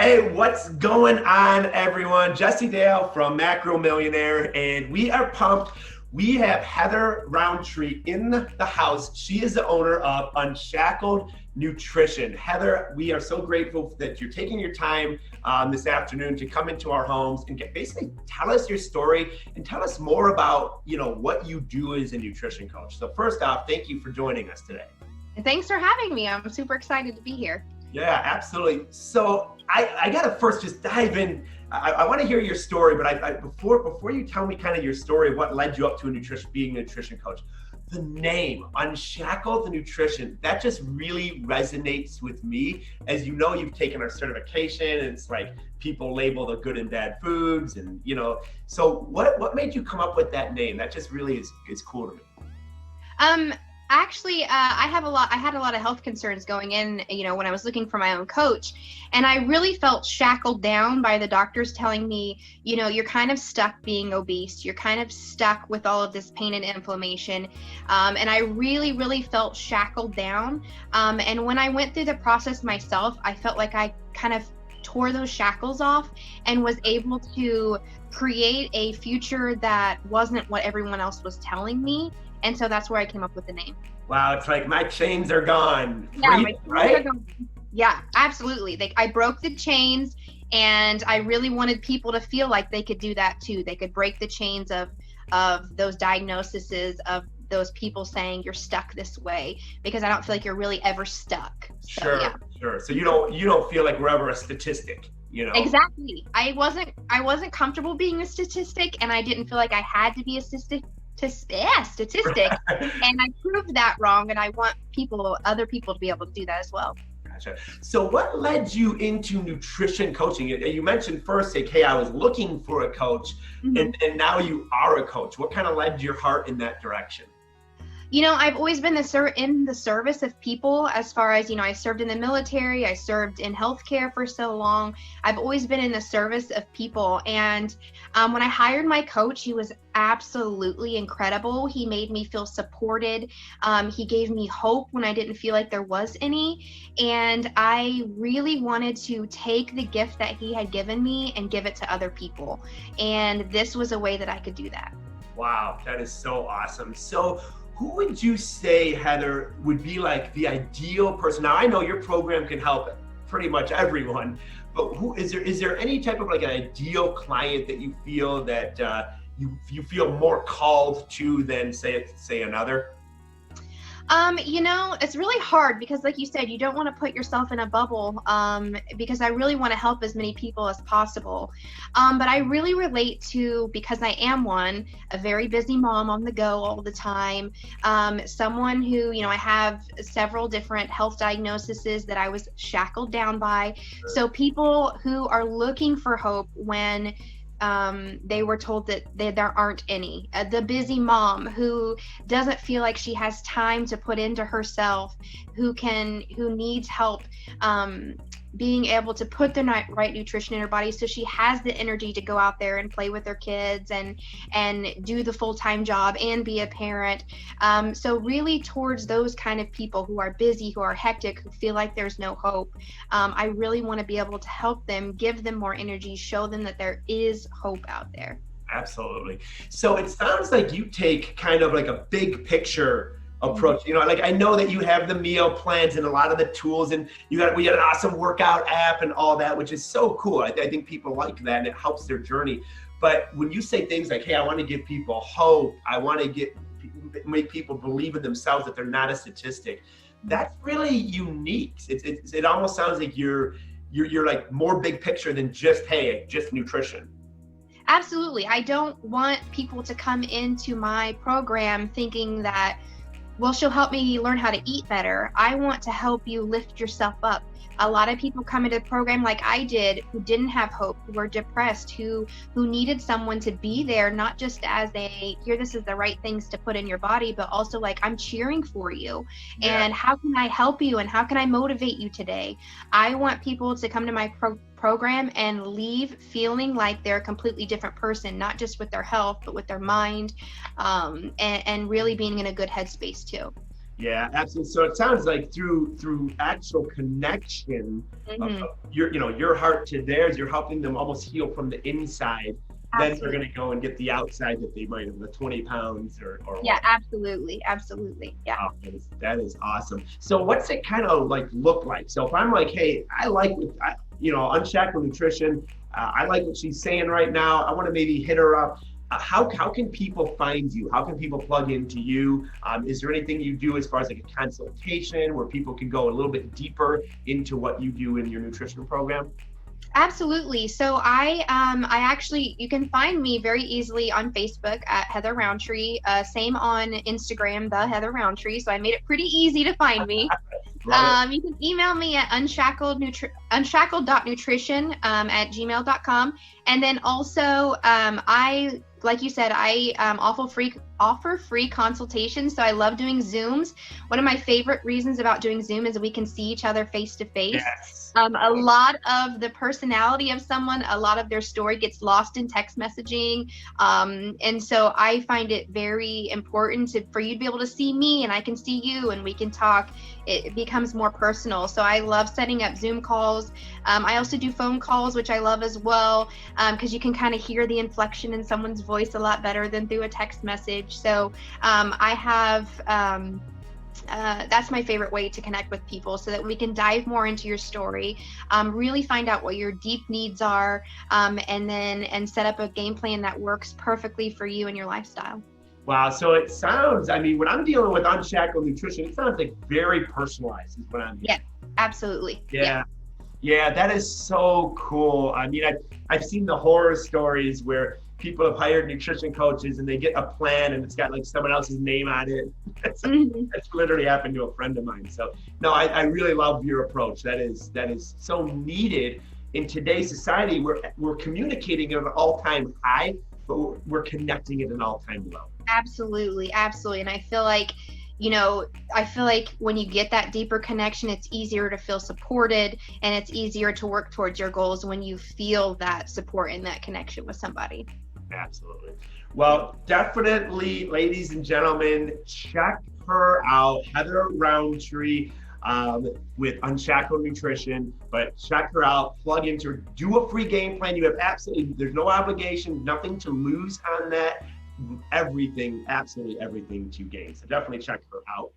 Hey, what's going on, everyone? Jesse Dale from Macro Millionaire, and we are pumped. We have Heather Roundtree in the house. She is the owner of Unshackled Nutrition. Heather, we are so grateful that you're taking your time this afternoon to come into our homes and basically tell us your story and tell us more about, what you do as a nutrition coach. So first off, thank you for joining us today. Thanks for having me. I'm super excited to be here. Yeah, absolutely. So I gotta first just dive in. I want to hear your story, but before you tell me kind of your story of what led you up to being a nutrition coach, the name Unshackled Nutrition, that just really resonates with me. As you know, you've taken our certification, and it's like people label the good and bad foods, and So what made you come up with that name? That just really is cool to me. Actually, I had a lot of health concerns going in, when I was looking for my own coach, and I really felt shackled down by the doctors telling me, you're kind of stuck being obese. You're kind of stuck with all of this pain and inflammation. And I really, really felt shackled down. And when I went through the process myself, I felt like I kind of tore those shackles off and was able to create a future that wasn't what everyone else was telling me. And so that's where I came up with the name. Wow, it's like my chains are gone. Yeah, right? Yeah, absolutely. I broke the chains, and I really wanted people to feel like they could do that too. They could break the chains of those diagnoses, of those people saying you're stuck this way, because I don't feel like you're really ever stuck. Sure. So you don't feel like we're ever a statistic. Exactly. I wasn't comfortable being a statistic, and I didn't feel like I had to be a statistic. And I proved that wrong, and I want other people to be able to do that as well. Gotcha. So what led you into nutrition coaching? You mentioned first, like, hey, I was looking for a coach, and now you are a coach. What kind of led your heart in that direction? I've always been in the service of people, as far as, I served in the military, I served in healthcare for so long. I've always been in the service of people. And when I hired my coach, he was absolutely incredible. He made me feel supported. He gave me hope when I didn't feel like there was any. And I really wanted to take the gift that he had given me and give it to other people. And this was a way that I could do that. Wow, that is so awesome. So who would you say, Heather, would be like the ideal person? Now, I know your program can help pretty much everyone, but is there any type of like an ideal client that you feel that you feel more called to than say another? It's really hard because, like you said, you don't want to put yourself in a bubble, because I really want to help as many people as possible. But I really relate to, because I am a very busy mom on the go all the time, someone who, I have several different health diagnoses that I was shackled down by. So people who are looking for hope when they were told that there aren't any. The busy mom who doesn't feel like she has time to put into herself, who needs help being able to put the right nutrition in her body so she has the energy to go out there and play with her kids and do the full-time job and be a parent. So really towards those kind of people who are busy, who are hectic, who feel like there's no hope, I really want to be able to help them, give them more energy, show them that there is hope out there. Absolutely. So it sounds like you take kind of like a big picture approach. Like, I know that you have the meal plans and a lot of the tools, and we got an awesome workout app and all that, which is so cool. I think people like that, and it helps their journey. But when you say things like, hey, I want to give people hope, I want to make people believe in themselves, that they're not a statistic, that's really unique. It almost sounds like you're like more big picture than just nutrition. Absolutely. I don't want people to come into my program thinking that, well, she'll help me learn how to eat better. I want to help you lift yourself up. A lot of people come into the program like I did, who didn't have hope, who were depressed, who needed someone to be there, not just as this is the right things to put in your body, but also like, I'm cheering for you. Yeah. And how can I help you? And how can I motivate you today? I want people to come to my program and leave feeling like they're a completely different person, not just with their health, but with their mind, and really being in a good headspace too. Yeah, absolutely. So it sounds like through actual connection Hmm. of your heart to theirs, you're helping them almost heal from the inside. Then they're Absolutely. going to go and get the outside that they might have, the 20 pounds or Yeah, what. absolutely. Absolutely. Yeah. Wow, that is awesome. So what's it kind of like look like? So if I'm like, hey, I like Unshackled Nutrition. I like what she's saying right now. I want to maybe hit her up. How can people find you? How can people plug into you? Is there anything you do as far as like a consultation where people can go a little bit deeper into what you do in your nutrition program? Absolutely. So I actually, you can find me very easily on Facebook at Heather Roundtree. Same on Instagram, the Heather Roundtree. So I made it pretty easy to find me. Love it. You can email me at unshackled.nutrition at gmail.com. And then also, like you said, I offer free consultations. So I love doing Zooms. One of my favorite reasons about doing Zoom is we can see each other face to face. Yes. A lot of the personality of someone, a lot of their story gets lost in text messaging. And so I find it very important for you to be able to see me and I can see you and we can talk. It becomes more personal. So I love setting up Zoom calls. I also do phone calls, which I love as well, because you can kind of hear the inflection in someone's voice a lot better than through a text message. So I have that's my favorite way to connect with people so that we can dive more into your story, really find out what your deep needs are, and set up a game plan that works perfectly for you and your lifestyle. Wow. So it sounds, I mean, when I'm dealing with Unshackled Nutrition, it sounds like very personalized is what I'm Yeah, absolutely. Yeah. Yeah, that is so cool. I mean, I've seen the horror stories where people have hired nutrition coaches and they get a plan and it's got like someone else's name on it. That's literally happened to a friend of mine. So no, I really love your approach. That is so needed in today's society. We're communicating at an all-time high, but we're connecting at an all-time low. Absolutely, absolutely. And I feel like when you get that deeper connection, it's easier to feel supported and it's easier to work towards your goals when you feel that support and that connection with somebody. Absolutely. Well, definitely, ladies and gentlemen, check her out, Heather Roundtree, with Unshackled Nutrition. But check her out, plug into her, do a free game plan. You have there's no obligation, nothing to lose on that. Everything, absolutely everything to gain. So definitely check her out.